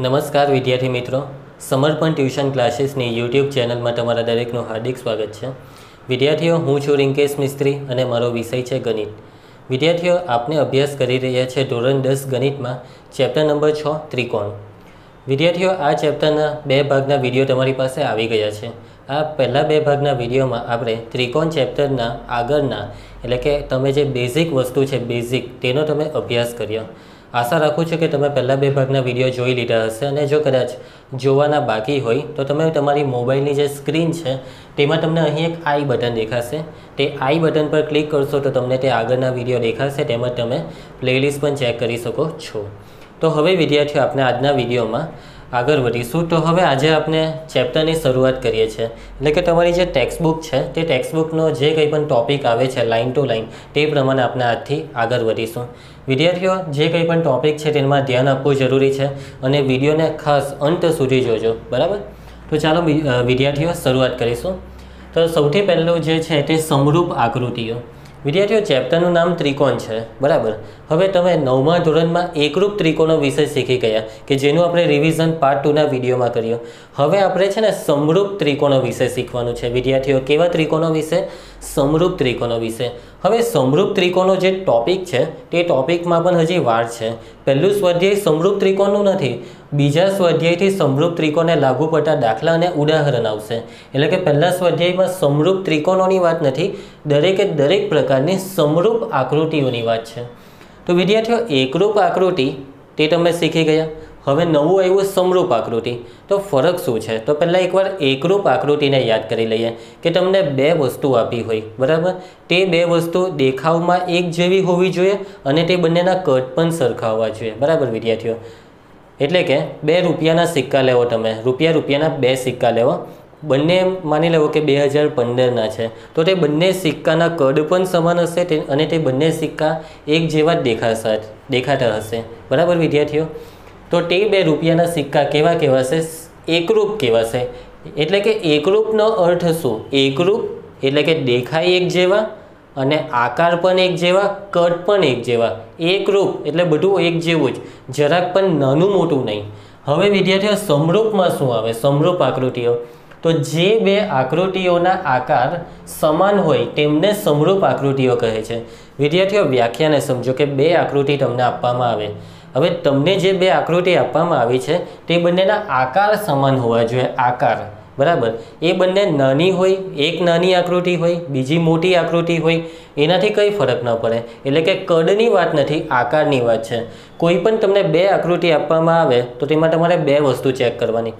નમસ્કાર વિદ્યાર્થી મિત્રો, સમર્પણ ટ્યુશન ક્લાસીસની યુટ્યુબ ચેનલમાં તમારા દરેકનું હાર્દિક સ્વાગત છે। વિદ્યાર્થીઓ, હું છું રિંકેશ મિસ્ત્રી અને મારો વિષય છે ગણિત। વિદ્યાર્થીઓ, આપને અભ્યાસ કરી રહ્યા છે ધોરણ 10 ગણિતમાં ચેપ્ટર નંબર 6 ત્રિકોણ। વિદ્યાર્થીઓ, આ ચેપ્ટરના બે ભાગના વિડીયો તમારી પાસે આવી ગયા છે। આ પહેલા બે ભાગના વિડીયોમાં આપણે ત્રિકોણ ચેપ્ટરના આગળના એટલે કે તમે જે બેઝિક વસ્તુ છે બેઝિક તેનો તમે અભ્યાસ કર્યો। आशा राखूँ छूँ कि तमे पहला बे भागना विडियो जोई लीधा हशे अने जो कदाच जोवाना बाकी होय तो तमे तमारी मोबाइलनी जे स्क्रीन छे तेमां तमने अहीं एक आई बटन देखाशे। ते आई बटन पर क्लिक करशो तो तमने ते आगळना विडियो देखाशे, तेमां तमे प्लेलिस्ट पण चेक करी शको छो। तो हवे विद्यार्थीओ, आपणे आजना विडियोमां आगळ वधीशुं। तो हवे आजे आपणे चेप्टरनी शरूआत करीए छीए, એટલે કે તમારી જે ટેક્સ્ટબુક છે તે ટેક્સ્ટબુકનો જે કંઈ પણ ટોપિક આવે છે લાઇન ટુ લાઇન તે પ્રમાણે આપણે આજથી આગળ વધીશું। વિદ્યાર્થીઓ, જે કંઈ પણ ટોપિક છે તેમાં ધ્યાન આપવું જરૂરી છે અને વિડીયોને ખાસ અંત સુધી જોજો, બરાબર? તો ચાલો વિદ્યાર્થીઓ શરૂઆત કરીશું। તો સૌથી પહેલું જે છે તે સમરૂપ આકૃતિઓ। વિદ્યાર્થીઓ, ચેપ્ટરનું નામ ત્રિકોણ છે, બરાબર? હવે તમે 9મા ધોરણમાં એકરૂપ ત્રિકોણો વિશે શીખી ગયા કે જેનું આપણે રિવિઝન પાર્ટ 2ના વિડીયોમાં કર્યું। હવે આપણે છે ને સમરૂપ ત્રિકોણો વિશે શીખવાનું છે। વિદ્યાર્થીઓ, કેવા ત્રિકોણો વિશે? સમરૂપ ત્રિકોણો વિશે। હવે સમરૂપ ત્રિકોણો જે ટોપિક છે તે ટોપિકમાં પણ હજી વાર છે। પહેલું સ્વાધ્યાય સમરૂપ ત્રિકોણનું નથી, બીજા સ્વાધ્યાયથી સમરૂપ ત્રિકોણને લાગુ પડતા દાખલા અને ઉદાહરણ આવશે। એટલે કે પહેલા સ્વાધ્યાયમાં સમરૂપ ત્રિકોણોની વાત નથી, દરેકે દરેક પ્રકારની સમરૂપ આકૃતિઓની વાત છે। તો વિદ્યાર્થીઓ, એકરૂપ આકૃતિ તે તમે શીખી ગયા। હવે નવું આવ્યું સમરૂપ આકૃતિ। તો ફરક શું છે? તો પહેલાં એકવાર એકરૂપ આકૃતિને યાદ કરી લઈએ કે તમને બે વસ્તુ આપી હોય, બરાબર? તે બે વસ્તુ દેખાવમાં એક જેવી હોવી જોઈએ અને તે બંનેના કદ પણ સરખા હોવા જોઈએ, બરાબર વિદ્યાર્થીઓ? એટલે કે 2 રૂપિયાના સિક્કા લેવો, તમે રૂપિયાના 2 સિક્કા લેવો, બંને માની લેવો કે 2015ના છે, તો તે બંને સિક્કાના કદ પણ સમાન હશે અને તે બંને સિક્કા એક જેવા જ દેખાતા હશે, બરાબર વિદ્યાર્થીઓ? તો તે 2 રૂપિયાના સિક્કા કેવા કહેવાશે? એકરૂપ કહેવાશે। એટલે કે એકરૂપનો અર્થ શું? એકરૂપ એટલે કે દેખાય એક જેવા અને આકાર પણ એક જેવા, કદ પણ એક જેવા। એકરૂપ એટલે બધું એક જેવું જ, જરાક પણ નાનું મોટું નહીં। હવે વિદ્યાર્થીઓ, સમરૂપમાં શું આવે? સમરૂપ આકૃતિઓ તો જે બે આકૃતિઓના આકાર સમાન હોય તેમને સમરૂપ આકૃતિઓ કહે છે। વિદ્યાર્થીઓ, વ્યાખ્યાને સમજો કે બે આકૃતિ તમને આપવામાં આવે। હવે તમને જે બે આકૃતિ આપવામાં આવી છે તે બંનેના આકાર સમાન હોવા જોઈએ, આકાર, બરાબર? એ બંને નાની હોય, એક નાની આકૃતિ હોય, બીજી મોટી આકૃતિ હોય, એનાથી કંઈ ફરક ન પડે। એટલે કે કદની વાત નથી, આકારની વાત છે। કોઈ પણ તમને બે આકૃતિ આપવામાં આવે તો તેમાં તમારે બે વસ્તુ ચેક કરવાની।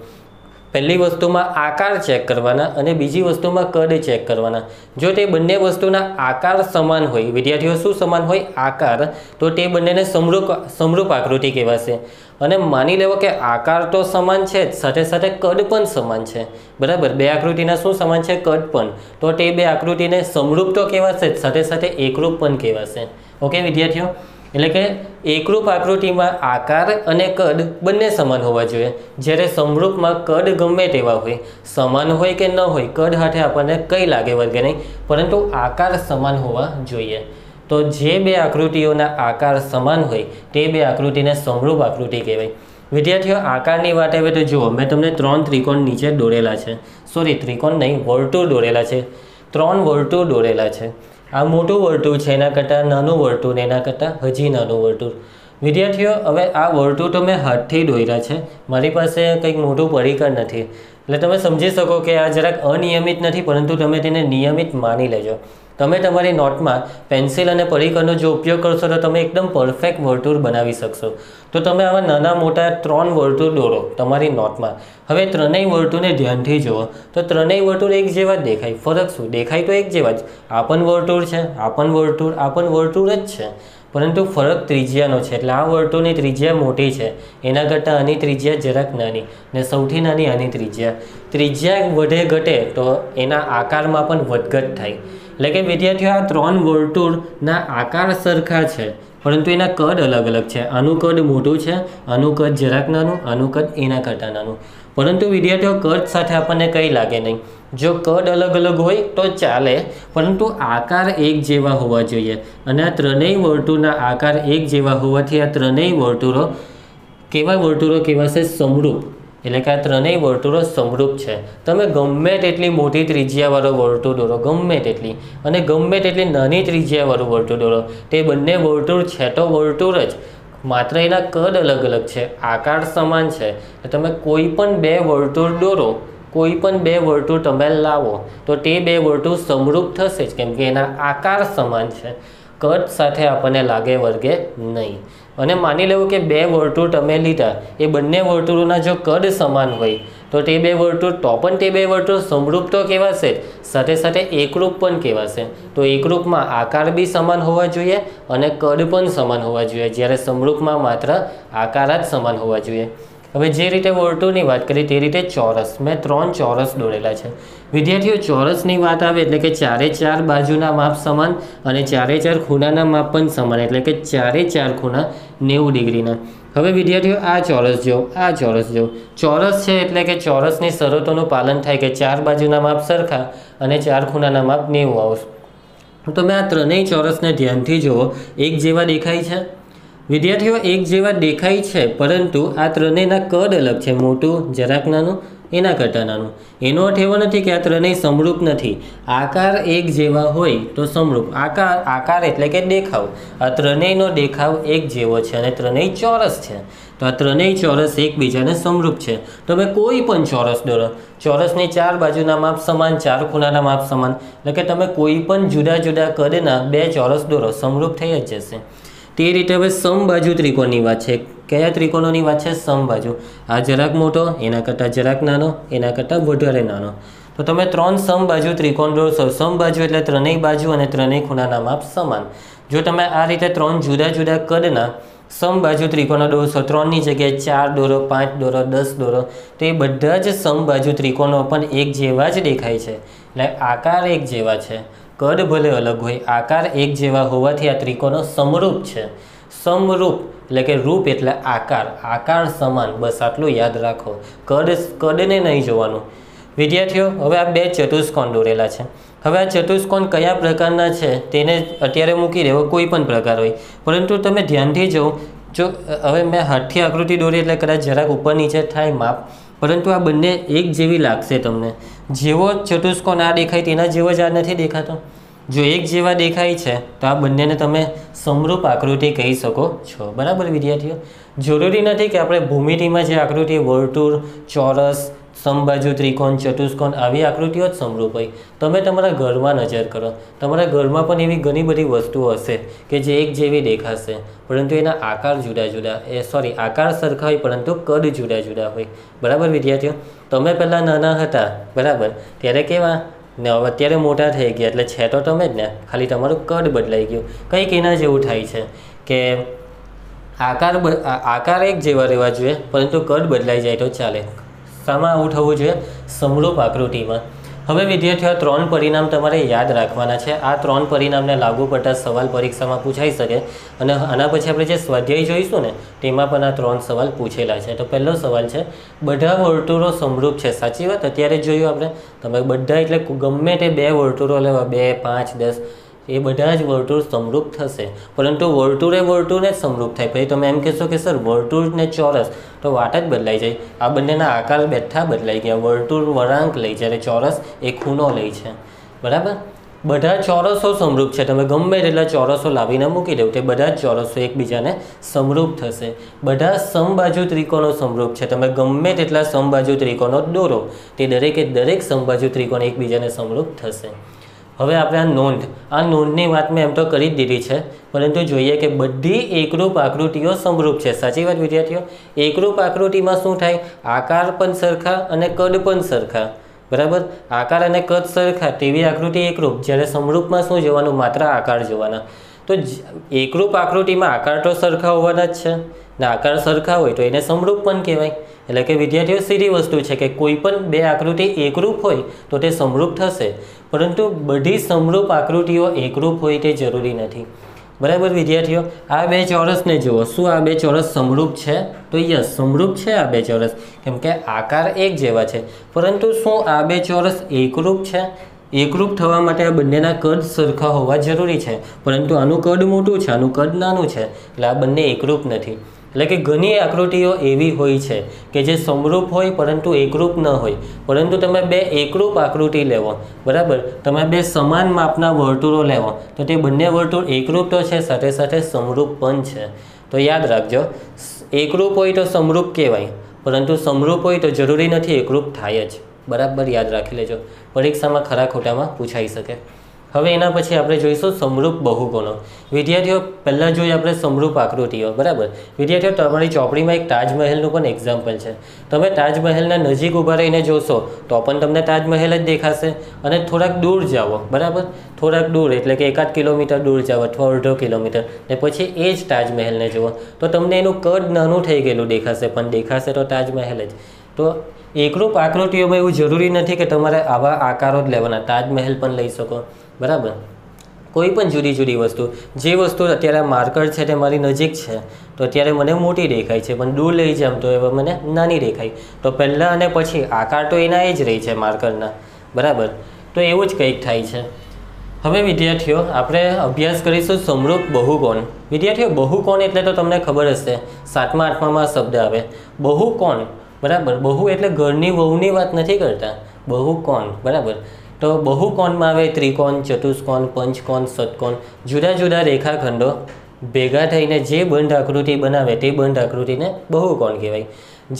પહેલી વસ્તુમાં આકાર ચેક કરવાના અને બીજી વસ્તુમાં કદ ચેક કરવાના। જો તે બંને વસ્તુના આકાર સમાન હોય, વિદ્યાર્થીઓ શું સમાન હોય? આકાર, તો તે બંનેને સમરૂપ આકૃતિ કહેવાશે। અને માની લેવો કે આકાર તો સમાન છે જ, સાથે સાથે કદ પણ સમાન છે, બરાબર? બે આકૃતિના શું સમાન છે? કદ પણ। તો તે બે આકૃતિને સમરૂપ તો કહેવાશે જ, સાથે સાથે એકરૂપ પણ કહેવાશે। ઓકે વિદ્યાર્થીઓ? એટલે કે એકરૂપ આકૃતિમાં આકાર અને કદ બંને સમાન હોવા જોઈએ, જ્યારે સમરૂપમાં કદ ગમે તેવા હોય, સમાન હોય કે ન હોય, કદ હાથે આપણને કંઈ લાગે વર્ગે નહીં, પરંતુ આકાર સમાન હોવા જોઈએ। તો જે બે આકૃતિઓના આકાર સમાન હોય તે બે આકૃતિને સમરૂપ આકૃતિ કહેવાય। વિદ્યાર્થીઓ, આકારની વાત આવે તો જુઓ, મેં તમને 3 ત્રિકોણ નીચે દોરેલા છે, સોરી ત્રિકોણ નહીં, વર્તુળ દોરેલા છે, 3 વર્તુળ દોરેલા છે। આ મોટું વર્તુળ છે, એના કરતાં નાનું વર્તુળ, એના કરતાં હજી નાનું વર્તુળ। વિદ્યાર્થીઓ, હવે આ વર્તુળ તો મેં હાથથી દોર્યા છે, મારી પાસે કંઈક મોટું પરિકર નથી, એટલે તમે સમજી શકો કે આ જરાક અનિયમિત નથી, પરંતુ તમે તેને નિયમિત માની લેજો। તમે તમારી નોટમાં પેન્સિલ અને પરિકરનો જો ઉપયોગ કરશો તો તમે એકદમ પરફેક્ટ વર્તુળ બનાવી શકશો। તો તમે આવા નાના મોટા 3 વર્તુળ દોરો તમારી નોટમાં। હવે ત્રણેય વર્તુળને ધ્યાનથી જુઓ તો ત્રણેય વર્તુળ એક જેવા જ દેખાય। ફરક શું? દેખાય તો એક જેવા જ, આ પણ વર્તુળ છે, આ પણ વર્તુળ, આ પણ વર્તુળ જ છે, પરંતુ ફરક ત્રિજ્યાનો છે। એટલે આ વર્તુળની ત્રિજ્યા મોટી છે, એના કરતાં આની ત્રિજ્યા જરાક નાની, ને સૌથી નાની આની ત્રિજ્યા। ત્રિજ્યા વધે ઘટે તો એના આકારમાં પણ વધઘટ થાય। એટલે કે વિદ્યાર્થીઓ, આ 3 વર્તુળના આકાર સરખા છે, પરંતુ એના કદ અલગ અલગ છે। આનું કદ મોટું છે, આનું કદ જરાક નાનું, આનું કદ એના કરતાં નાનું। પરંતુ વિદ્યાર્થીઓ, કદ સાથે આપણને કંઈ લાગે નહીં। જો કદ અલગ અલગ હોય તો ચાલે, પરંતુ આકાર એક જેવા હોવા જોઈએ। અને આ ત્રણેય વર્તુળના આકાર એક જેવા હોવાથી આ ત્રણેય વર્તુળો કેવા વર્તુળો કહેવાશે? સમરૂપ. એટલે કે આ ત્રણેય વર્તુળો સમરૂપ છે. તમે ગમે તેટલી મોટી ત્રિજ્યાવાળો વર્તુળ દોરો, ગમે તેટલી, અને ગમે તેટલી નાની ત્રિજ્યાવાળું વર્તુળ દોરો, તે બંને વર્તુળ છે તો વર્તુળ જ, માત્ર એના કદ અલગ અલગ છે, આકાર સમાન છે. તમે કોઈ પણ બે વર્તુળ દોરો, કોઈ પણ બે વર્તુળ તમે લાવો તો તે બે વર્તુળ સમરૂપ થશે જ, કેમ કે એના આકાર સમાન છે. કદ સાથે આપણને લાગે વળગે નહીં. અને માની લેવું કે બે વર્તુળ તમે લીધા, એ બંને વર્તુળોના જો કદ સમાન હોય તો તે બે વર્તુળ, તો પણ તે બે વર્તુળ સમરૂપ તો કહેવાશે જ, સાથે સાથે એકરૂપ પણ કહેવાશે. તો એકરૂપમાં આકાર બી સમાન હોવા જોઈએ અને કદ પણ સમાન હોવા જોઈએ, જ્યારે સમરૂપમાં માત્ર આકાર જ સમાન હોવા જોઈએ. હવે જે રીતે વર્તુળની વાત કરી તે રીતે ચોરસ, મેં 3 ચોરસ દોરેલા છે. વિદ્યાર્થીઓ, ચોરસની વાત આવે એટલે કે ચારે ચાર બાજુના માપ સમાન અને ચારે ચાર ખૂણાના માપ પણ સમાન, એટલે કે ચારે ચાર ખૂણા 90 ડિગ્રીના. હવે વિદ્યાર્થીઓ, આ ચોરસ જો, આ ચોરસ જો, ચોરસ છે એટલે કે ચોરસની શરતોનું પાલન થાય કે ચાર બાજુના માપ સરખા અને ચાર ખૂણાના માપ 90 આવશે. તમે આ ત્રણેય ચોરસને ધ્યાનથી જુઓ, એક જેવા દેખાય છે વિદ્યાર્થીઓ, એક જેવા દેખાય છે, પરંતુ આ ત્રણેયના કદ અલગ છે. મોટું, જરાક નાનું, એના કરતાં નાનું. એનો અર્થ એવો નથી કે આ ત્રણેય સમરૂપ નથી. આકાર એક જેવા હોય તો સમરૂપ. આકાર એટલે કે દેખાવ. આ ત્રણેયનો દેખાવ એક જેવો છે અને ત્રણેય ચોરસ છે, તો આ ત્રણેય ચોરસ એકબીજાને સમરૂપ છે. તમે કોઈ પણ ચોરસ દોરો, ચોરસની ચાર બાજુના માપ સમાન, ચાર ખૂણાના માપ સમાન, એટલે કે તમે કોઈ પણ જુદા જુદા કદના બે ચોરસ દોરો, સમરૂપ થઈ જ જશે. તે રીતે હવે સમબાજુ ત્રિકોણની વાત છે. કયા ત્રિકોણોની વાત છે? સમબાજુ. આ જરાક મોટો, એના કરતાં જરાક નાનો, એના કરતાં વધારે નાનો. તો તમે 3 સમબાજુ ત્રિકોણ દોરશો. સમબાજુ એટલે ત્રણેય બાજુ અને ત્રણેય ખૂણાના માપ સમાન. જો તમે આ રીતે 3 જુદા જુદા કદના સમબાજુ ત્રિકોણો દોરશો, 3ની જગ્યાએ 4 દોરો, 5 દોરો, 10 દોરો, તો એ બધા જ સમબાજુ ત્રિકોણો પણ એક જેવા જ દેખાય છે. એટલે આકાર એક જેવા છે, કદ ભલે અલગ હોય, આકાર એક જેવા હોવાથી આ ત્રિકોણો સમરૂપ છે. સમરૂપ એટલે કે રૂપ એટલે આકાર, આકાર સમાન, બસ આટલું યાદ રાખો. કદને નહીં જોવાનું. વિદ્યાર્થીઓ, હવે આ બે ચતુષ્કોણ દોરેલા છે. હવે આ ચતુષ્કોણ કયા પ્રકારના છે તેને અત્યારે મૂકી દેવો, કોઈ પણ પ્રકાર હોય, પરંતુ તમે ધ્યાનથી જુઓ. જો હવે મેં હાથથી આકૃતિ દોરી એટલે કદાચ જરાક ઉપર નીચે થાય માપ, પરંતુ આ બંને એક જેવી લાગશે તમને. જેવો ચતુષ્કોણ આ દેખાય તેના જેવો જ આ નથી દેખાતો. જો એક જેવા દેખાય છે તો આ બંનેને તમે સમરૂપ આકૃતિ કહી શકો છો. બરાબર વિદ્યાર્થીઓ? જરૂરી નથી કે આપણે ભૂમિતિમાં જે આકૃતિ વર્તુળ, ચોરસ, સમબાજુ ત્રિકોણ, ચતુષ્કોણ આવી આકૃતિઓ જ સમરૂપ હોય. તમે તમારા ઘરમાં નજર કરો, તમારા ઘરમાં પણ એવી ઘણી બધી વસ્તુઓ હશે કે જે એક જેવી દેખાશે, પરંતુ એના આકાર જુદા જુદા, આકાર સરખા હોય પરંતુ કદ જુદા જુદા હોય. બરાબર વિદ્યાર્થીઓ? તમે પહેલાં નાના હતા, બરાબર, ત્યારે કેવા, ને હવે અત્યારે મોટા થઈ ગયા, એટલે છે તો તમે જ ને, ખાલી તમારું કદ બદલાઈ ગયું. કંઈક એના જેવું થાય છે કે આકાર એક જેવા રહેવા જોઈએ પરંતુ કદ બદલાઈ જાય તો ચાલે. શામાં આવું થવું જોઈએ? સમરૂપ આકૃતિમાં. હવે વિદ્યાર્થીઓ, 3 પરિણામ તમારે યાદ રાખવાના છે. આ 3 પરિણામને લાગુ પડતા સવાલ પરીક્ષામાં પૂછાઈ શકે, અને આના પછી આપણે જે સ્વાધ્યાય જોઈશું ને તેમાં પણ આ 3 સવાલ પૂછેલા છે. તો પહેલો સવાલ છે, બધા વર્તુળો સમરૂપ છે. સાચી વાત? અત્યારે જોયું આપણે. તમે બધા એટલે ગમે તે બે વર્તુળો લેવા, 2, 5, 10, એ બધા જ વર્તુળ સમરૂપ થશે, પરંતુ વર્તુળને સમરૂપ થાય. પછી તમે એમ કહેશો કે સર વર્તુળ ને ચોરસ, તો વાત જ બદલાઈ જાય. આ બંનેના આકાર બેઠા બદલાઈ ગયા. વર્તુળ વળાંક લઈ, જ્યારે ચોરસ એ ખૂણો લે છે. બરાબર? બધા ચોરસો સમરૂપ છે. તમે ગમે તેટલા ચોરસો લાવીને મૂકી દો, તે બધા જ ચોરસો એકબીજાને સમરૂપ થશે. બધા સમબાજુ ત્રિકોણો સમરૂપ છે. તમે ગમે તેટલા સમબાજુ ત્રિકોણો દોરો, તે દરેકે દરેક સમબાજુ ત્રિકોણ એકબીજાને સમરૂપ થશે. હવે આપણે આ નોંધની વાત મેં એમ તો કરી જ દીધી છે, પરંતુ જોઈએ કે બધી એકરૂપ આકૃતિઓ સમરૂપ છે. સાચી વાત વિદ્યાર્થીઓ? એકરૂપ આકૃતિમાં શું થાય? આકાર પણ સરખા અને કદ પણ સરખા. બરાબર? આકાર અને કદ સરખા તેવી આકૃતિ એકરૂપ. જ્યારે સમરૂપમાં શું જોવાનું? માત્ર આકાર જોવાના. તો એકરૂપ આકૃતિમાં આકાર તો સરખા હોવાના જ છે, ને આકાર સરખા હોય તો એને સમરૂપ પણ કહેવાય. એટલે કે વિદ્યાર્થીઓ, સીધી વસ્તુ છે કે કોઈ પણ બે આકૃતિ એકરૂપ હોય તો તે સમરૂપ થશે, પરંતુ બધી સમરૂપ આકૃતિઓ એકરૂપ હોય તે જરૂરી નથી. બરાબર વિદ્યાર્થીઓ? આ બે ચોરસને જુઓ. શું આ બે ચોરસ સમરૂપ છે? તો યસ, સમરૂપ છે આ બે ચોરસ, કેમ કે આકાર એક જેવા છે. પરંતુ શું આ બે ચોરસ એકરૂપ છે? એકરૂપ થવા માટે આ બંનેના કદ સરખા હોવા જરૂરી છે, પરંતુ આનું કદ મોટું છે, આનું કદ નાનું છે, એટલે આ બંને એકરૂપ નથી. એટલે કે ઘણી આકૃતિઓ એવી હોય છે કે જે સમરૂપ હોય પરંતુ એકરૂપ ન હોય, પરંતુ તમે બે એકરૂપ આકૃતિ લેવો, બરાબર, તમે બે સમાન માપના વર્તુળો લેવો તો તે બંને વર્તુળ એકરૂપ તો છે, સાથે સાથે સમરૂપ પણ છે. તો યાદ રાખજો, એકરૂપ હોય તો સમરૂપ કહેવાય, પરંતુ સમરૂપ હોય તો જરૂરી નથી એકરૂપ થાય જ. બરાબર યાદ રાખી લેજો, પરીક્ષામાં ખરા ખોટામાં પૂછાઈ શકે. હવે એના પછી આપણે જોઈશું સમરૂપ બહુકોણો. વિદ્યાર્થીઓ પહેલાં જોઈએ આપણે સમરૂપ આકૃતિઓ, બરાબર. વિદ્યાર્થીઓ તમારી ચોપડીમાં એક તાજમહેલનું પણ એક્ઝામ્પલ છે. તમે તાજમહેલના નજીક ઊભા રહીને જોશો તો પણ તમને તાજમહેલ જ દેખાશે, અને થોડાક દૂર જાઓ, બરાબર, થોડાક દૂર એટલે કે 1-8 કિલોમીટર દૂર જાઓ અથવા અડધો કિલોમીટર, ને પછી એ જ તાજમહેલને જુઓ તો તમને એનું કદ નાનું થઈ ગયેલું દેખાશે, પણ દેખાશે તો તાજમહેલ જ. તો એકરૂપ આકૃતિઓમાં એવું જરૂરી નથી કે તમારે આવા આકારો જ લેવાના, તાજમહેલ પણ લઈ શકો, બરાબર. કોઈ પણ જુદી જુદી વસ્તુ, જે વસ્તુ અત્યારે માર્કર છે તે મારી નજીક છે તો અત્યારે મને મોટી દેખાય છે, પણ દૂર લઈ જામ તો એ મને નાની દેખાય. તો પહેલાં અને પછી આકાર તો એના એ જ રહી છે માર્કરના, બરાબર. તો એવું જ કંઈક થાય છે. હવે વિદ્યાર્થીઓ આપણે અભ્યાસ કરીશું સમરૂપ બહુકોણ. વિદ્યાર્થીઓ બહુકોણ એટલે તો તમને ખબર હશે, 7મા 8મામાં શબ્દ આવે બહુકોણ, બરાબર. બહુ એટલે ઘરની વહુની વાત નથી કરતા, બહુકોણ, બરાબર. તો બહુકોણમાં આવે ત્રિકોણ, ચતુષ્કોણ, પંચકોણ, ષટકોણ, જુદા જુદા રેખાખંડો ભેગા થઈને જે બંધ આકૃતિ બનાવે તે બંધ આકૃતિને બહુકોણ કહેવાય.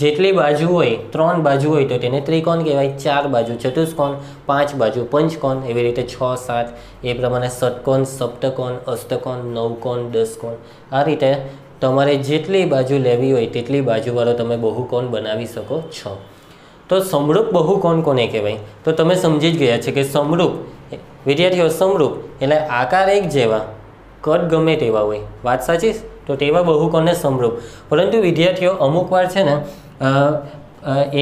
જેટલી બાજુ હોય, 3 બાજુ હોય તો તેને ત્રિકોણ કહેવાય, 4 બાજુ ચતુષ્કોણ, 5 બાજુ પંચકોણ, એવી રીતે 6, 7, એ પ્રમાણે ષટકોણ, સપ્તકોણ, અષ્ટકોણ, નવકોણ, 10 કોણ. આ રીતે તમારે જેટલી બાજુ લેવી હોય તેટલી બાજુવાળો તમે બહુકોણ બનાવી શકો છો. તો સમરૂપ બહુકોણ કોને કહેવાય? તો તમે સમજી જ ગયા છે કે સમરૂપ, વિદ્યાર્થીઓ, સમરૂપ એટલે આકાર એક જેવા, કદ ગમે તેવા હોય, વાત સાચી? તો તેવા બહુકોણને સમરૂપ. પરંતુ વિદ્યાર્થીઓ અમુક વાર છે ને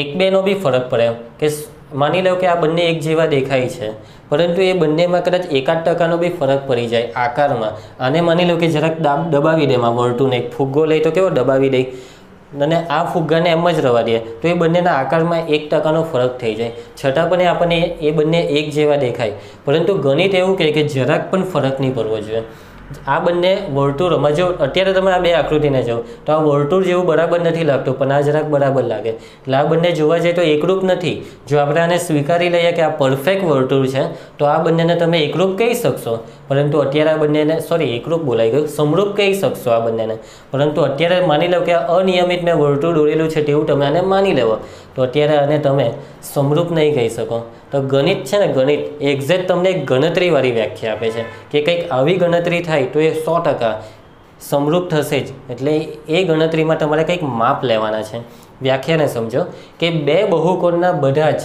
એક બેનો બી ફરક પડે, કે માની લો કે આ બંને એક જેવા દેખાય છે, પરંતુ એ બંનેમાં કદાચ 1-8% બી ફરક પડી જાય આકારમાં. આને માની લો કે જરાક દબાવી દે, એમાં વર્તુળને એક ફુગ્ગો લઈ તો કેવો દબાવી દે, અને આ ફુગ્ગાને એમ જ રવા દે તો એ બંનેના આકારમાં 1% ફરક થઈ જાય, છતાં પણ આપણને એ બંને એક જેવા દેખાય. પરંતુ ગણિત એવું કહે કે જરાક પણ ફરક નહીં પડવો જોઈએ. આ બંને વર્તુળોમાં જો અત્યારે તમે આ બે આકૃતિને જાઓ તો આ વર્તુળ જેવું બરાબર નથી લાગતું, પણ આ જરાક બરાબર લાગે. એટલે આ બંને જોવા જઈએ તો એકરૂપ નથી. જો આપણે આને સ્વીકારી લઈએ કે આ પરફેક્ટ વર્તુળ છે તો આ બંનેને તમે એકરૂપ કહી શકશો, પરંતુ અત્યારે આ બંનેને એકરૂપ બોલાઈ ગયું, સમરૂપ કહી શકશો આ બંનેને. પરંતુ અત્યારે માની લો કે આ અનિયમિત મેં વર્તુળ દોરેલું છે તેવું તમે આને માની લેવો, તો અત્યારે આને તમે સમરૂપ નહીં કહી શકો. તો ગણિત છે ને, ગણિત એક્ઝેક્ટ તમને એક ગણતરીવાળી વ્યાખ્યા આપે છે કે કંઈક આવી ગણતરી થાય તો એ 100% સમરૂપ થશે જ. એટલે એ ગણતરીમાં તમારે કંઈક માપ લેવાના છે. વ્યાખ્યાને સમજો કે બે બહુકોણના બધા જ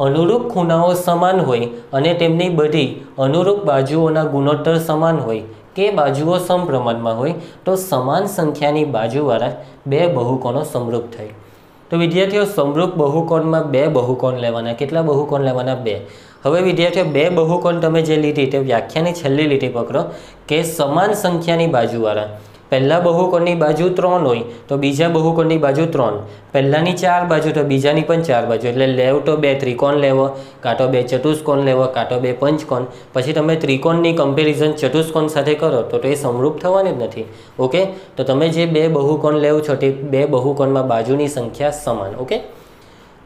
અનુરૂપ ખૂણાઓ સમાન હોય અને તેમની બધી અનુરૂપ બાજુઓના ગુણોત્તર સમાન હોય કે બાજુઓ સમપ્રમાણમાં હોય તો સમાન સંખ્યાની બાજુવાળા બે બહુકોણો સમરૂપ થાય. તો વિદ્યાર્થીઓ સમરૂપ બહુકોણમાં બે બહુકોણ લેવાના. કેટલા બહુકોણ લેવાના? 2. હવે વિદ્યાર્થીઓ બે બહુકોણ તમે જે લીધી તે વ્યાખ્યાની છેલ્લી લીટી પકડો કે સમાન સંખ્યાની બાજુવાળા. પહેલા બહુકોણની બાજુ 3 હોય તો બીજા બહુકોણની બાજુ 3, પહેલાની 4 બાજુ તો બીજાની પણ 4 બાજુ, એટલે લેવ તો 2 ત્રિકોણ લેવો, કાં તો 2 ચતુષ્કોણ લેવો, કાં તો 2 પંચકોણ. પછી તમે ત્રિકોણની કમ્પેરિઝન ચતુષ્કોણ સાથે કરો તો એ સમરૂપ થવાની જ નથી. ઓકે, તો તમે જે બે બહુકોણ લેવો છો તે બે બહુકોણમાં બાજુની સંખ્યા સમાન. ઓકે,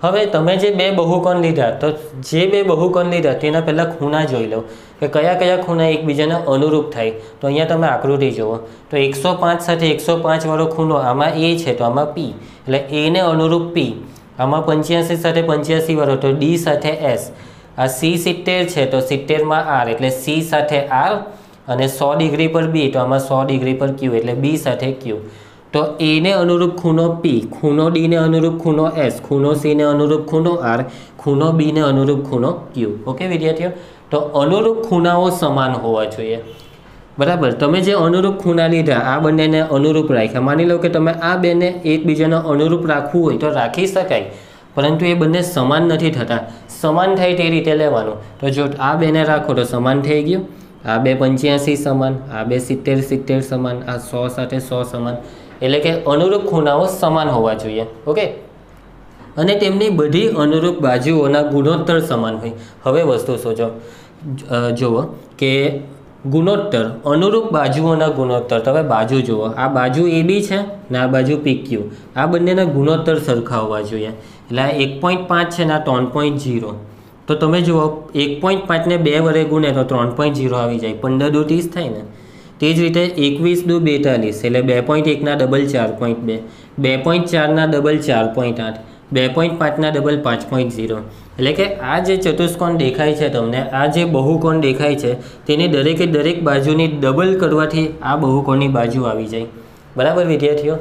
હવે તમે જે બે બહુકોણ લીધા તો જે બે બહુકોણ લીધા તેના પહેલાં ખૂણા જોઈ લો કે કયા કયા ખૂણા એકબીજાને અનુરૂપ થાય. તો અહીંયા તમે આકૃતિ જુઓ તો 105 સાથે 105 વાળો ખૂણો આમાં એ છે તો આમાં પી, એટલે એને અનુરૂપ પી. આમાં 85 સાથે 85 વાળો તો ડી સાથે એસ. આ સી 70 છે તો 70માં આર એટલે સી સાથે આર, અને 100 ડિગ્રી પર બી તો આમાં 100 ડિગ્રી પર ક્યુ એટલે બી સાથે ક્યુ. તો એને અનુરૂપ ખૂણો પી, ખૂણો ડીને અનુરૂપ ખૂણો એસ, ખૂણો સીને અનુરૂપ ખૂણો આર, ખૂણો બીને અનુરૂપ ખૂણો ક્યુ. ઓકે વિદ્યાર્થીઓ, તો અનુરૂપ ખૂણાઓ સમાન હોવા જોઈએ. બરાબર, તમે જે અનુરૂપ ખૂણા લીધા આ બંનેને અનુરૂપ રાખ્યા. માની લો કે તમે આ બેને એકબીજાને અનુરૂપ રાખવું હોય તો રાખી શકાય, પરંતુ એ બંને સમાન નથી થતા. સમાન થાય તે રીતે લેવાનું. તો જો આ બેને રાખો તો સમાન થઈ ગયું, આ બે 85 સમાન, આ બે 70 સમાન, આ 100 સાથે 100 સમાન. એટલે કે અનુરૂપ ખૂણાઓ સમાન હોવા જોઈએ. ઓકે, અને તેમની બધી અનુરૂપ બાજુઓના ગુણોત્તર સમાન હોય. હવે વસ્તુ સોચો, જુઓ કે ગુણોત્તર અનુરૂપ બાજુઓના ગુણોત્તર. તો હવે બાજુ જુઓ, આ બાજુ AB છે ને આ બાજુ PQ. આ બંનેના ગુણોત્તર સરખા હોવા જોઈએ. એટલે આ 1.5 છે ને આ 3.0. તો તમે જુઓ 1.5 ને 2 વડે ગુણે તો 3.0 આવી જાય. 15 દુ 30 થાય ને. તે જ રીતે 21 દુ 42 એટલે 2.1 ના ડબલ 4.2, 2.4 ના ડબલ 4.8, 2.5 ના ડબલ 5.0. એટલે કે આ જે ચતુષ્કોણ દેખાય છે તમને, આ જે બહુકોણ દેખાય છે તેની દરેકે દરેક બાજુની ડબલ કરવાથી આ બહુકોણની બાજુ આવી જાય. બરાબર વિદ્યાર્થીઓ?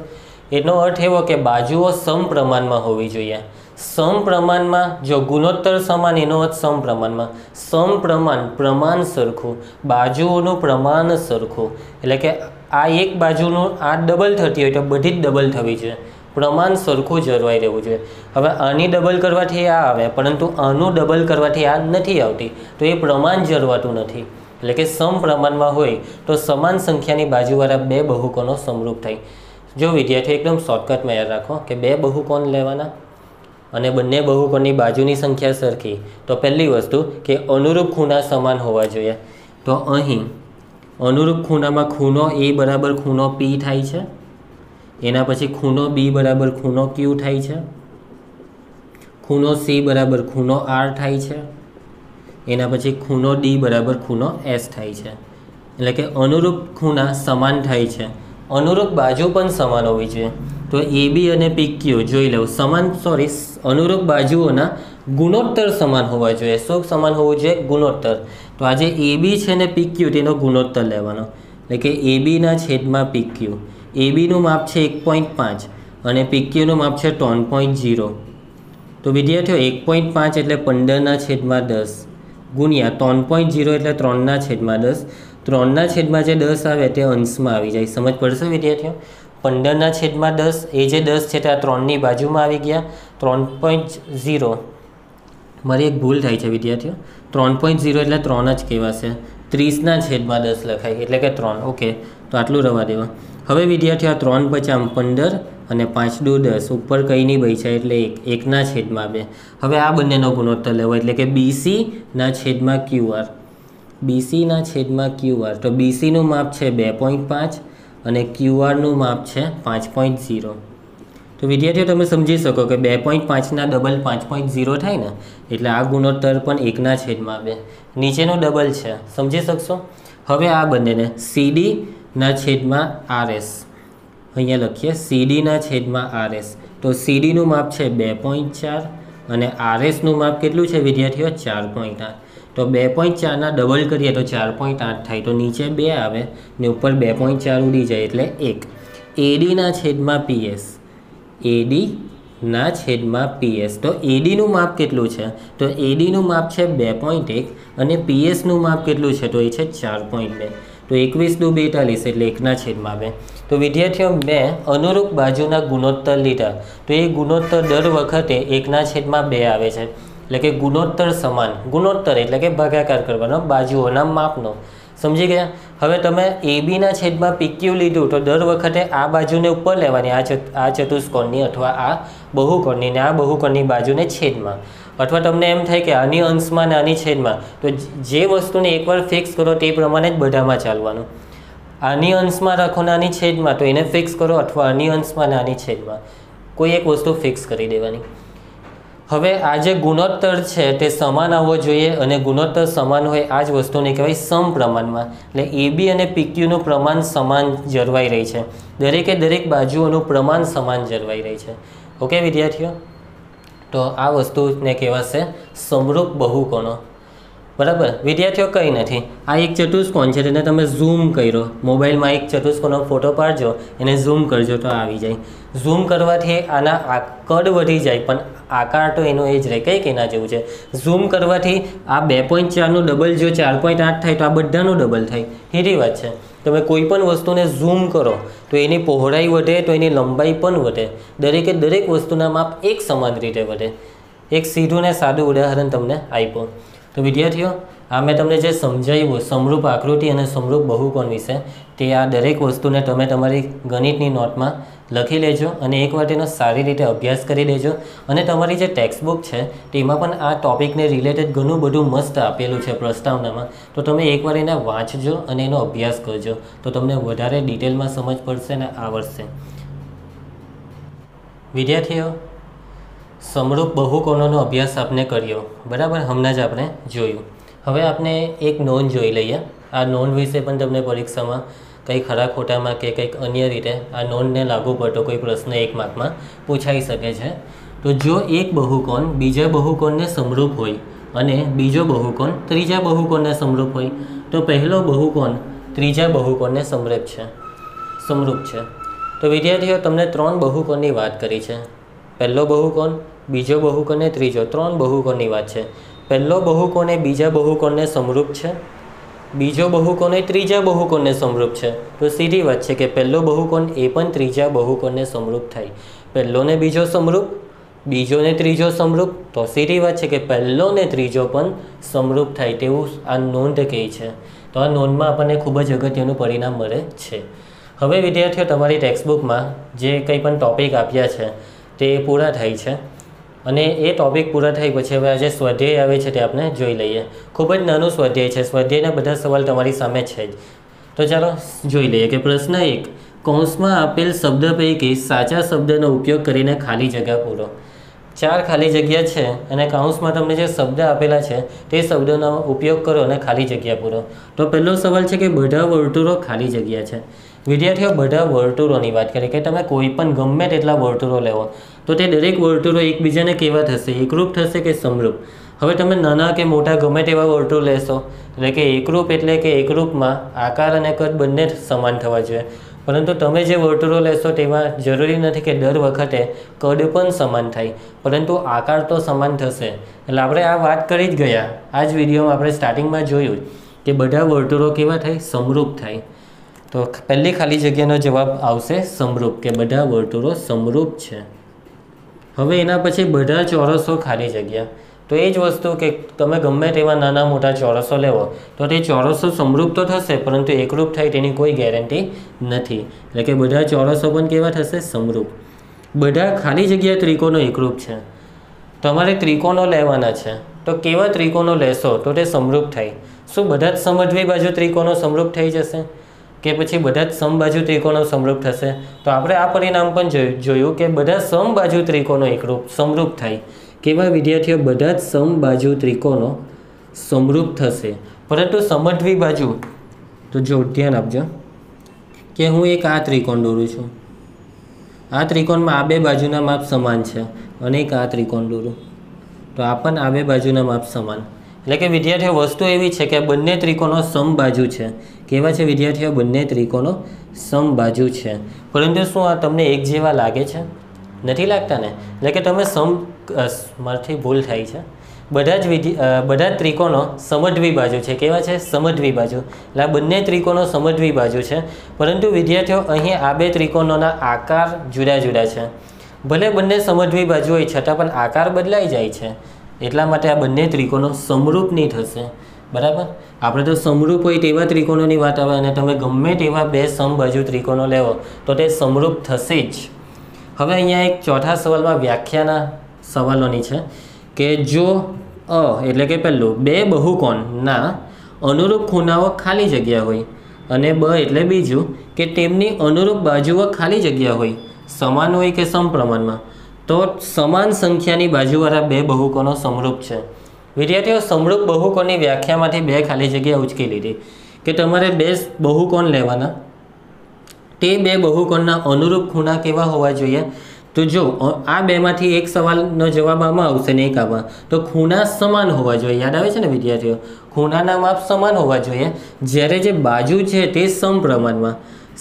એનો અર્થ એવો કે બાજુઓ સમપ્રમાણમાં હોવી જોઈએ. સમપ્રમાણમાં, જો ગુણોત્તર સમાન એનો અર્થ સમપ્રમાણમાં. સમપ્રમાણ, પ્રમાણ સરખું, બાજુઓનું પ્રમાણ સરખું. એટલે કે આ એક બાજુનું આ ડબલ થતી હોય તો બધી જ ડબલ થવી જોઈએ. પ્રમાણ સરખું જળવાઈ રહેવું જોઈએ. હવે આની ડબલ કરવાથી આ આવે, પરંતુ આનું ડબલ કરવાથી આ નથી આવતી, તો એ પ્રમાણ જળવાતું નથી. એટલે કે સમપ્રમાણમાં હોય તો સમાન સંખ્યાની બાજુવાળા બે બહુકોણો સમરૂપ થાય. જો વિદ્યાર્થી એકદમ શોર્ટકટમાં યાદ રાખો કે બે બહુકોણ લેવાના અને બંને બહુકોણની બાજુની સંખ્યા સરખી. તો પહેલી વસ્તુ કે અનુરૂપ ખૂણા સમાન હોવા જોઈએ. તો અહીં અનુરૂપ ખૂણામાં ખૂણો A બરાબર ખૂણો P થાય છે. એના પછી ખૂણો B બરાબર ખૂણો Q થાય છે. ખૂણો C બરાબર ખૂણો R થાય છે. એના પછી ખૂણો D બરાબર ખૂણો S થાય છે. એટલે કે અનુરૂપ ખૂણા સમાન થાય છે. અનુરૂપ બાજુ પણ સમાન હોવી જોઈએ. તો AB અને PQ જોઈ લઉં સમાન, અનુરૂપ બાજુઓના ગુણોત્તર સમાન હોવા જોઈએ. શું સમાન હોવું જોઈએ? ગુણોત્તર. તો આ જે AB છે ને PQ તેનો ગુણોત્તર લેવાનો. એટલે કે AB ના છેદમાં PQ. ABનું માપ છે 1.5 અને PQનું માપ છે 3.0. તો વિદ્યાર્થીઓ 1.5 એટલે 15 ના છેદમાં 10 ગુણ્યા 3.0 એટલે 3 ના છેદમાં 10. 3 ના છેદમાં જે 10 આવે તે અંશમાં આવી જાય. સમજ પડશે વિદ્યાર્થીઓ? 15 ના છેદમાં 10, એ જે 10 છે તે આ 3ની બાજુમાં આવી ગયા. 3.0, મારી એક ભૂલ થાય છે વિદ્યાર્થીઓ, 3.0 એટલે 3 જ કહેવાશે. 30 ના છેદમાં 10 લખાય એટલે કે 3. ઓકે, તો આટલું રવા દેવા. હવે વિદ્યાર્થીઓ આ 3 પછી આમ 15 અને 5 દુ 10, ઉપર કંઈ નહીં બચ્યા એટલે 1 ના છેદમાં 2. હવે આ બંનેનો ગુણોત્તર લેવો એટલે કે BC ના છેદમાં QR. BC ના છેદમાં QR. તો BCનું માપ છે 2.5 અને QRનું માપ છે 5.0. તો વિદ્યાર્થીઓ તમે સમજી શકો કે 2.5 ના ડબલ 5.0 થાય ને, એટલે આ ગુણોત્તર પણ 1 ના છેદમાં 2. નીચેનો ડબલ છે, સમજી શકશો? હવે આ બંનેને CD ના છેદમાં RS અહીંયા લખીએ. CD ના છેદમાં RS. તો CDનું માપ છે 2.4 અને RSનું માપ કેટલું છે વિદ્યાર્થીઓ? 4.8. તો 2.4 ના ડબલ કરીએ તો 4.8 થાય. તો નીચે 2 આવે ને ઉપર 2.4 ઉડી જાય એટલે 1. AD ના છેદમાં PS. AD ના છેદમાં PS. તો ADનું માપ કેટલું છે? તો ADનું માપ છે 2.1 અને PSનું માપ કેટલું છે? તો એ છે 4.2. તો 21 દુ 42 એટલે 1 ના છેદમાં 2. તો વિદ્યાર્થીઓ મેં અનુરૂપ બાજુના ગુણોત્તર લીધા. તો એ ગુણોત્તર દર વખતે 1 ના છેદમાં 2 આવે છે. એટલે કે ગુણોત્તર સમાન. ગુણોત્તર એટલે કે ભાગાકાર કરવાનો બાજુઓના માપનો. સમજી ગયા? હવે તમે AB ના છેદમાં PQ લીધું તો દર વખતે આ બાજુને ઉપર લેવાની, આ ચતુષ્કોણની અથવા આ બહુકોણની, ને આ બહુકોણની બાજુને છેદમાં. અથવા તમને એમ થાય કે આની અંશમાં ને આની છેદમાં, તો જે વસ્તુને એકવાર ફિક્સ કરો તે પ્રમાણે જ બધામાં ચાલવાનું. આની અંશમાં રાખો ને આની છેદમાં, તો એને ફિક્સ કરો, અથવા આની અંશમાં ને આની છેદમાં, કોઈ એક વસ્તુ ફિક્સ કરી દેવાની. હવે આ જે ગુણોત્તર છે તે સમાન આવવો જોઈએ, અને ગુણોત્તર સમાન હોય આ જ વસ્તુને કહેવાય સમપ્રમાણમાં. એટલે AB અને PQનું પ્રમાણ સમાન જળવાઈ રહી છે. દરેકે દરેક બાજુઓનું પ્રમાણ સમાન જળવાઈ રહી છે. ઓકે વિદ્યાર્થીઓ? તો આ વસ્તુને કહેવાશે સમરૂપ બહુકોણો. બરાબર વિદ્યાર્થીઓ? કંઈ નથી, આ એક ચતુષ્કોણ છે, તેને તમે ઝૂમ કર્યો, મોબાઈલમાં એક ચતુષ્કોણનો ફોટો પાડજો, એને ઝૂમ કરજો તો આવી જાય. ઝૂમ કરવાથી આના કદ વધી જાય, પણ આકાર તો એનો એ જ રહે. કંઈક એના જેવું છે. ઝૂમ કરવાથી આ 2.4નું ડબલ જો 4.8 થાય તો આ બધાનું ડબલ થાય. સીધી વાત છે. તમે કોઈ પણ વસ્તુને ઝૂમ કરો તો એની પહોળાઈ વધે, તો એની લંબાઈ પણ વધે. દરેકે દરેક વસ્તુના માપ એક સમાન રીતે વધે. એક સીધું ને સાદું ઉદાહરણ તમને આપ્યું. તો વિદ્યાર્થીઓ આ મેં તમને જે સમજાવ્યું સમરૂપ આકૃતિ અને સમરૂપ બહુકોણ વિશે, તે આ દરેક વસ્તુને તમે તમારી ગણિતની નોટમાં લખી લેજો અને એકવાર તેનો સારી રીતે અભ્યાસ કરી દેજો. અને તમારી જે ટેક્સ્ટબુક છે તેમાં પણ આ ટૉપિકને રિલેટેડ ઘણું બધું મસ્ત આપેલું છે પ્રસ્તાવનામાં. તો તમે એકવાર એને વાંચજો અને એનો અભ્યાસ કરજો, તો તમને વધારે ડિટેલમાં સમજ પડશે અને આવડશે. વિદ્યાર્થીઓ, સમરૂપ બહુકોણોનો અભ્યાસ આપણે કર્યો, બરાબર? હમણાં જ આપણે જોયું. હવે આપણે એક નોંધ જોઈ લઈએ. આ નોંધ વિશે પણ તમને પરીક્ષામાં કંઈ ખરા ખોટામાં કે કંઈક અન્ય રીતે આ નોંધને લાગુ પડતો કોઈ પ્રશ્ન 1 માર્કમાં પૂછાઈ શકે છે. તો જો એક બહુકોણ બીજા બહુકોણને સમરૂપ હોય અને બીજો બહુકોણ ત્રીજા બહુકોણને સમરૂપ હોય, તો પહેલો બહુકોણ ત્રીજા બહુકોણને સમરૂપ છે. તો વિદ્યાર્થીઓ, તમને 3 બહુકોણની વાત કરી છે. પહેલો બહુકોણ, બીજો બહુકોણ ને ત્રીજો, 3 બહુકોણની વાત છે. પહેલો બહુકોણ એ બીજા બહુકોણને સમરૂપ છે, બીજો બહુકોણ એ ત્રીજા બહુકોણને સમરૂપ છે. તો સીધી વાત છે કે પહેલો બહુકોણ એ પણ ત્રીજા બહુકોણને સમરૂપ થાય. પહેલો ને બીજો સમરૂપ, બીજો ને ત્રીજો સમરૂપ, તો સીધી વાત છે કે પહેલો ને ત્રીજો પણ સમરૂપ થાય તેવું આ નોંધ કહે છે. તો આ નોંધમાં આપણને ખૂબ જ અગત્યનું પરિણામ મળે છે. હવે વિદ્યાર્થીઓ, તમારી ટેક્સ્ટબુકમાં જે કંઈ પણ ટૉપિક આપ્યા છે તે પૂરા થાય છે અને એ ટૉપિક પૂરા થાય પછી હવે આ જે સ્વાધ્યાય આવે છે તે આપણે જોઈ લઈએ. ખૂબ જ નાનું સ્વાધ્યાય છે. સ્વાધ્યાયના બધા સવાલ તમારી સામે છે જ. તો ચાલો જોઈ લઈએ કે પ્રશ્ન 1, કૌંસમાં આપેલ શબ્દ પૈકી સાચા શબ્દનો ઉપયોગ કરીને ખાલી જગ્યા પૂરો. 4 ખાલી જગ્યા છે અને કૌંસમાં તમને જે શબ્દ આપેલા છે તે શબ્દોનો ઉપયોગ કરો અને ખાલી જગ્યા પૂરો. તો પહેલો સવાલ છે કે બધા વર્તુળો ખાલી જગ્યા છે. વિદ્યાર્થીઓ, બધા વર્તુળોની વાત કરીએ કે તમે કોઈ પણ ગમે તેટલા વર્તુળો લેવો તો તે દરેક વર્તુળો એકબીજાને કેવા થશે? એકરૂપ થશે કે સમરૂપ? હવે તમે નાના કે મોટા ગમે તેવા વર્તુળ લેશો, એટલે કે એકરૂપ એટલે કે એકરૂપમાં આકાર અને કદ બંને સમાન થવા જોઈએ. પરંતુ તમે જે વર્તુળો લેશો તેમાં જરૂરી નથી કે દર વખતે કદ પણ સમાન થાય, પરંતુ આકાર તો સમાન થશે. એટલે આપણે આ વાત કરી જ ગયા. આ જ વિડીયોમાં આપણે સ્ટાર્ટિંગમાં જોયું કે બધા વર્તુળો કેવા થાય? સમરૂપ થાય. તો પહેલી ખાલી જગ્યાનો જવાબ આવશે સમરૂપ, કે બધા વર્તુળો સમરૂપ છે. હવે એના પછી બધા ચોરસો ખાલી જગ્યા. તો એ જ વસ્તુ કે તમે ગમે તેવા નાના મોટા ચોરસો લેવો તો તે ચોરસો સમરૂપ તો થશે, પરંતુ એકરૂપ થાય તેની કોઈ ગેરંટી નથી. એટલે કે બધા ચોરસો પણ કેવા થશે? સમરૂપ. બધા ખાલી જગ્યા ત્રિકોણો એકરૂપ છે. તમારે ત્રિકોણો લેવાના છે, તો કેવા ત્રિકોણો લેશો તો તે સમરૂપ થાય? શું બધા જ સમદ્વિ બાજુ ત્રિકોણો સમરૂપ થઈ જશે કે પછી બધા જ સમબાજુ ત્રિકોણો સમરૂપ થશે? તો આપણે આ પરિણામ પણ જોયું કે બધા સમબાજુ ત્રિકોણો સમરૂપ થાય. કેવા વિદ્યાર્થીઓ? બધા જ સમબાજુ ત્રિકોણો સમરૂપ થશે, પરંતુ સમદ્વિ બાજુ, તો જો ધ્યાન આપજો કે હું એક આ ત્રિકોણ દોરું છું. આ ત્રિકોણમાં આ બે બાજુના માપ સમાન છે અને એક આ ત્રિકોણ દોરું તો આ પણ આ બે બાજુના માપ સમાન. એટલે કે વિદ્યાર્થીઓ, વસ્તુ એવી છે કે બંને ત્રિકોણો સમબાજુ છે. કેવા છે વિદ્યાર્થીઓ? બંને ત્રિકોણો સમબાજુ છે. પરંતુ શું આ તમને એક જેવા લાગે છે? નથી લાગતા ને? એટલે કે તમે મારાથી ભૂલ થાય છે. બધા જ ત્રિકોણો સમદ્વિ બાજુ છે. કેવા છે? સમદ્વિ બાજુ. એટલે આ બંને ત્રિકોણો સમદ્વિ બાજુ છે, પરંતુ વિદ્યાર્થીઓ અહીં આ બે ત્રિકોણોના આકાર જુદા જુદા છે. ભલે બંને સમદ્વિ બાજુ હોય છતાં પણ આકાર બદલાઈ જાય છે. એટલા માટે આ બંને ત્રિકોણો સમરૂપ નહીં થશે, બરાબર? આપણે તો સમરૂપ હોય તેવા ત્રિકોણોની વાત આવે અને તમે ગમે તેવા બે સમબાજુ ત્રિકોણો લેવો તો તે સમરૂપ થશે જ. હવે અહીંયા એક ચોથા સવાલમાં વ્યાખ્યાના સવાલોની છે કે જો એટલે કે પહેલું, બે બહુકોણના અનુરૂપ ખૂણાઓ ખાલી જગ્યા હોય અને એટલે બીજું કે તેમની અનુરૂપ બાજુઓ ખાલી જગ્યા હોય, સમાન હોય કે સમપ્રમાણમાં, તો સમાન સંખ્યાની બાજુવાળા બે બહુકોણો સમરૂપ છે. વિદ્યાર્થીઓ, સમરૂપ બહુકોણની વ્યાખ્યામાંથી બે ખાલી જગ્યા ઉચકી લીધી કે તમારે બે બહુકોણ લેવાના. તે બે બહુકોણના અનુરૂપ ખૂણા કેવા હોવા જોઈએ? તો જો આ બેમાંથી એક સવાલનો જવાબ આમાં આવશે ને એક આમાં, તો ખૂણા સમાન હોવા જોઈએ. યાદ આવે છે ને વિદ્યાર્થીઓ? ખૂણાના માપ સમાન હોવા જોઈએ, જ્યારે જે બાજુ છે તે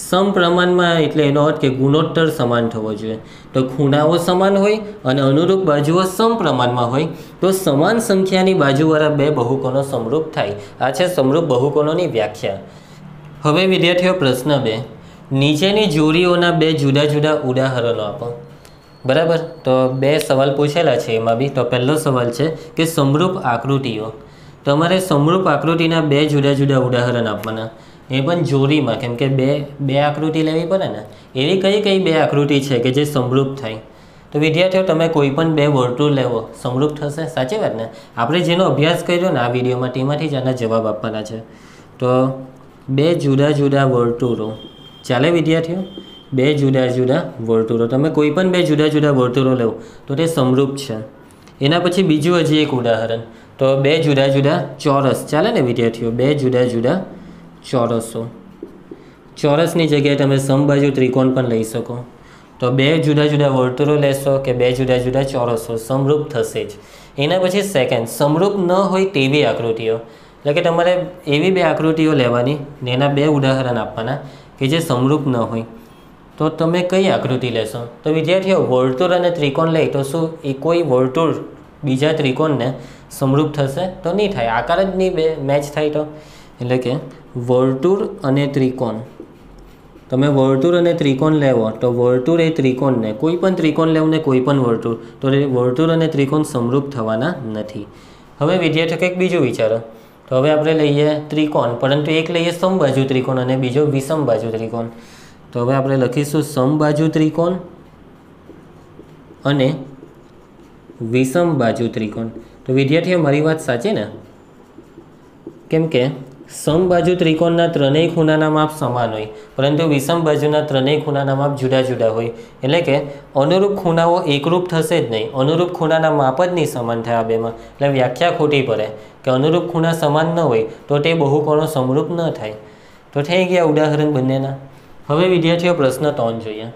સમપ્રમાણમાં એટલે એનો અર્થ કે ગુણોત્તર સમાન થવો જોઈએ. તો ખૂણાઓ સમાન હોય અને અનુરૂપ બાજુઓ સમપ્રમાણમાં હોય તો સમાન સંખ્યાની બાજુવાળા બે બહુકોણો સમરૂપ થાય. આ છે સમરૂપ બહુકોણોની વ્યાખ્યા. હવે વિદ્યાર્થીઓ, પ્રશ્ન 2, નીચેની જોડીઓના બે જુદા જુદા ઉદાહરણો આપો. બરાબર? તો બે સવાલ પૂછેલા છે એમાં બી. તો પહેલો સવાલ છે કે સમરૂપ આકૃતિઓ. તમારે સમરૂપ આકૃતિના બે જુદા જુદા ઉદાહરણ આપવાના, એ પણ જોડીમાં, કેમ કે બે આકૃતિ લેવી પડે ને. એવી કઈ બે આકૃતિ છે કે જે સમરૂપ થાય? તો વિદ્યાર્થીઓ, તમે કોઈ પણ બે વર્તુળ લેવો, સમરૂપ થશે. સાચી વાત ને? આપણે જેનો અભ્યાસ કર્યો ને આ વિડીયોમાં, તેમાંથી જ આના જવાબ આપવાના છે. તો બે જુદા જુદા વર્તુળો, ચાલે વિદ્યાર્થીઓ? બે જુદા જુદા વર્તુળો, તમે કોઈ પણ બે જુદા જુદા વર્તુળો લેવો તો તે સમરૂપ છે. એના પછી બીજું હજી એક ઉદાહરણ, તો બે જુદા જુદા ચોરસ, ચાલે ને વિદ્યાર્થીઓ? બે જુદા જુદા ચોરસો. ચોરસની જગ્યાએ તમે સમબાજુ ત્રિકોણ પણ લઈ શકો. તો બે જુદા જુદા વર્તુળો લેશો કે બે જુદા જુદા ચોરસો, સમરૂપ થશે જ. એના પછી સેકન્ડ, સમરૂપ ન હોય તેવી આકૃતિઓ, એટલે કે તમારે એવી બે આકૃતિઓ લેવાની ને એના બે ઉદાહરણ આપવાના કે જે સમરૂપ ન હોય. તો તમે કઈ આકૃતિ લેશો? તો વિદ્યાર્થીઓ, વર્તુળ અને ત્રિકોણ લઈ તો શું એ કોઈ વર્તુળ બીજા ત્રિકોણને સમરૂપ થશે? તો નહીં થાય, આકાર જ નહીં બે મેચ થાય તો. એટલે કે વર્તુળ અને ત્રિકોણ, તમે વર્તુળ અને ત્રિકોણ લેવો તો વર્તુળ એ ત્રિકોણને, કોઈ પણ ત્રિકોણ લેવું ને કોઈ પણ વર્તુળ, તો એ વર્તુળ અને ત્રિકોણ સમરૂપ થવાના નથી. હવે વિદ્યાર્થીઓ કંઈક બીજું વિચારો. તો હવે આપણે લઈએ ત્રિકોણ, પરંતુ એક લઈએ સમબાજુ ત્રિકોણ અને બીજો વિષમબાજુ ત્રિકોણ. તો હવે આપણે લખીશું સમબાજુ ત્રિકોણ અને વિષમબાજુ ત્રિકોણ. તો વિદ્યાર્થીઓ, મારી વાત સાચી ને? કેમ કે સમબાજુ ત્રિકોણના ત્રણેય ખૂણાના માપ સમાન હોય, પરંતુ વિષમ બાજુના ત્રણેય ખૂણાના માપ જુદા જુદા હોય. એટલે કે અનુરૂપ ખૂણાઓ એકરૂપ થશે જ નહીં, અનુરૂપ ખૂણાના માપ જ નહીં સમાન થાય આ બેમાં. એટલે વ્યાખ્યા ખોટી પડે કે અનુરૂપ ખૂણા સમાન ન હોય તો તે બહુકોણો સમરૂપ ન થાય. તો થઈ ગયા ઉદાહરણ બંનેના. હવે વિદ્યાર્થીઓ, પ્રશ્ન 3 જોઈએ.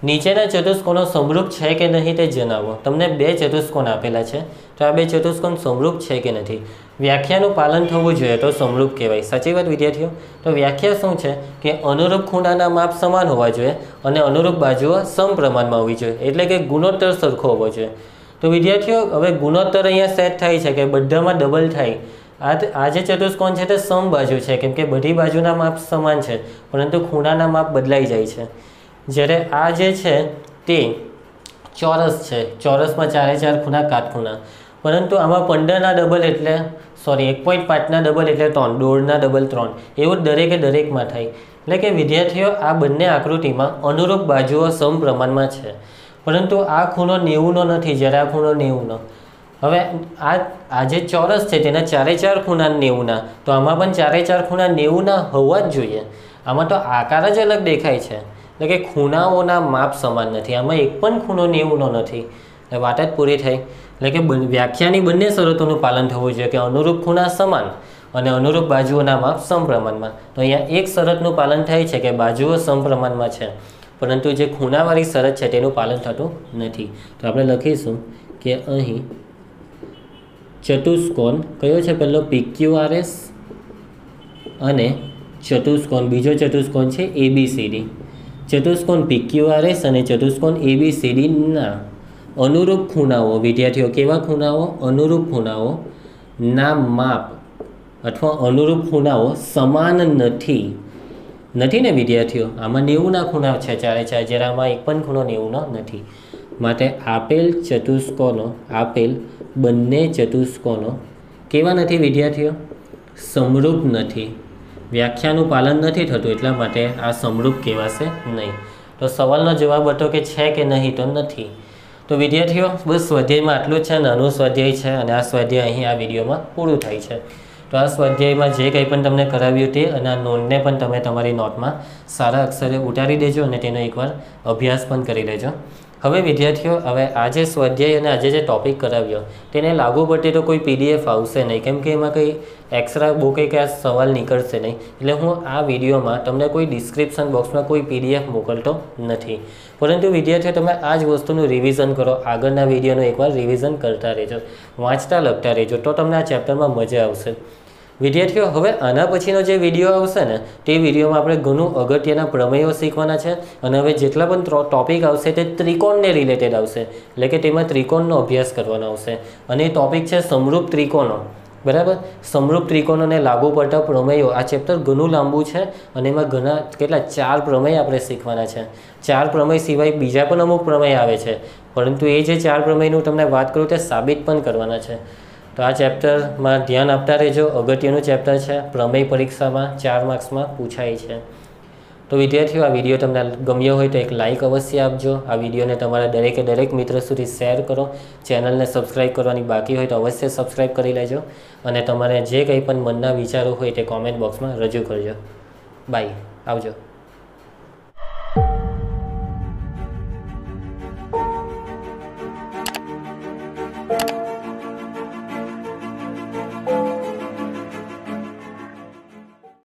નીચેના ચતુષ્કોણો સમરૂપ છે કે નહીં તે જણાવો. તમને બે ચતુષ્કોણ આપેલા છે, તો આ બે ચતુષ્કોણ સમરૂપ છે કે નથી? વ્યાખ્યાનું પાલન થવું જોઈએ તો સમરૂપ કહેવાય. સાચી વાત વિદ્યાર્થીઓ? તો વ્યાખ્યા શું છે કે અનુરૂપ ખૂણાના માપ સમાન હોવા જોઈએ અને અનુરૂપ બાજુઓ સમપ્રમાણમાં હોવી જોઈએ, એટલે કે ગુણોત્તર સરખો હોવો જોઈએ. તો વિદ્યાર્થીઓ, હવે ગુણોત્તર અહીંયા સેટ થાય છે કે બધામાં ડબલ થાય. આ જે ચતુષ્કોણ છે તે સમબાજુ છે, કેમ કે બધી બાજુના માપ સમાન છે, પરંતુ ખૂણાના માપ બદલાઈ જાય છે. જ્યારે આ જે છે તે ચોરસ છે, ચોરસમાં 4 ખૂણા કાટખૂણા, પરંતુ આમાં 15ના ડબલ એટલે 1.5ના ડબલ એટલે 3, દોઢના ડબલ 3, એવું દરેકે દરેકમાં થાય. એટલે કે વિદ્યાર્થીઓ, આ બંને આકૃતિમાં અનુરૂપ બાજુઓ સમપ્રમાણમાં છે, પરંતુ આ ખૂણો 90નો નથી, જ્યારે આ ખૂણો 90નો. હવે આ જે ચોરસ છે તેના 4 ખૂણા 90ના, તો આમાં પણ 4 ખૂણા 90ના હોવા જ જોઈએ. આમાં તો આકાર જ અલગ દેખાય છે, એટલે કે ખૂણાઓના માપ સમાન નથી, આમાં એક પણ ખૂણો 90નો નથી. એટલે વાત જ પૂરી થઈ. એટલે કે વ્યાખ્યાની બંને શરતોનું પાલન થવું જોઈએ કે અનુરૂપ ખૂણા સમાન અને અનુરૂપ બાજુઓના માપ સમપ્રમાણમાં. તો અહીંયા એક શરતનું પાલન થાય છે કે બાજુઓ સમપ્રમાણમાં છે, પરંતુ જે ખૂણાવાળી શરત છે તેનું પાલન થતું નથી. તો આપણે લખીશું કે અહીં ચતુષ્કોણ કયો છે? પહેલો PQRS અને ચતુષ્કોણ, બીજો ચતુષ્કોણ છે ABCD. ચતુષ્કોણ PQRS અને ચતુષ્કોણ ABCD ના અનુરૂપ ખૂણાઓ, વિદ્યાર્થીઓ કેવા ખૂણાઓ? અનુરૂપ ખૂણાઓ ના માપ અથવા અનુરૂપ ખૂણાઓ સમાન નથી. નથી ને વિદ્યાર્થીઓ? આમાં 90ના ખૂણા છે 4, જ્યારે આમાં એક પણ ખૂણો 90નો નથી. માટે આપેલ બંને ચતુષ્કોણો કેવા નથી વિદ્યાર્થીઓ? સમરૂપ નથી. વ્યાખ્યાનું પાલન નથી થતું, એટલા માટે આ સમરૂપ કહેવાશે નહીં. તો સવાલનો જવાબ હતો કે છે કે નહીં? તો નથી. તો વિદ્યાર્થીઓ, બસ સ્વાધ્યાયમાં આટલું જ છે, નાનું સ્વાધ્યાય છે, અને આ સ્વાધ્યાય અહીં આ વિડીયોમાં પૂરું થાય છે. તો આ સ્વાધ્યાયમાં જે કંઈ પણ તમને કરાવ્યું તે અને આ નોંધને પણ તમે તમારી નોટમાં સારા અક્ષરે ઉતારી દેજો અને તેનો એકવાર અભ્યાસ પણ કરી લેજો. હવે વિદ્યાર્થીઓ, હવે આજે સ્વાધ્યાય અને આજે જે ટૉપિક કરાવ્યો તેને લાગુ પડતે તો કોઈ PDF આવશે નહીં, કેમ કે એમાં કંઈ એક્સ્ટ્રા બહુ કંઈ આ સવાલ નીકળશે નહીં. એટલે હું આ વિડીયોમાં તમને કોઈ ડિસ્ક્રિપ્શન બોક્સમાં કોઈ PDF મોકલતો નથી. પરંતુ વિદ્યાર્થીઓ, તમે આ જ વસ્તુનું રિવિઝન કરો, આગળના વિડીયોનું એકવાર રિવિઝન કરતા રહેજો, વાંચતા લખતા રહેજો, તો તમને આ ચેપ્ટરમાં મજા આવશે. વિદ્યાર્થીઓ, હવે આના પછીનો જે વિડીયો આવશે ને તે વિડીયોમાં આપણે ઘણું અગત્યના પ્રમેયો શીખવાના છે, અને હવે જેટલા પણ ટોપિક આવશે તે ત્રિકોણને રિલેટેડ આવશે, એટલે કે તેમાં ત્રિકોણનો અભ્યાસ કરવાનો આવશે. અને એ ટોપિક છે સમરૂપ ત્રિકોણો. બરાબર? સમરૂપ ત્રિકોણોને લાગુ પડતા પ્રમેયો. આ ચેપ્ટર ઘણું લાંબુ છે અને એમાં કેટલા 4 પ્રમેય આપણે શીખવાના છે. 4 પ્રમેય સિવાય બીજા પણ અમુક પ્રમેય આવે છે, પરંતુ એ જે 4 પ્રમેયનું તમને વાત કરું તે સાબિત પણ કરવાના છે. તો આ ચેપ્ટરમાં ધ્યાન આપતા રહેજો. અગત્યનું ચેપ્ટર છે, પ્રમેય પરીક્ષામાં 4 માર્ક્સમાં પૂછાય છે. તો વિદ્યાર્થીઓ, આ વિડીયો તમને ગમ્યો હોય તો એક લાઇક અવશ્ય આપજો. આ વિડીયોને તમારા દરેક મિત્ર સુધી શેર કરો. ચેનલને સબસ્ક્રાઈબ કરવાની બાકી હોય તો અવશ્ય સબસ્ક્રાઈબ કરી લેજો. અને તમારે જે કંઈ પણ મનના વિચારો હોય તે કોમેન્ટ બોક્સમાં રજૂ કરજો. બાય, આવજો.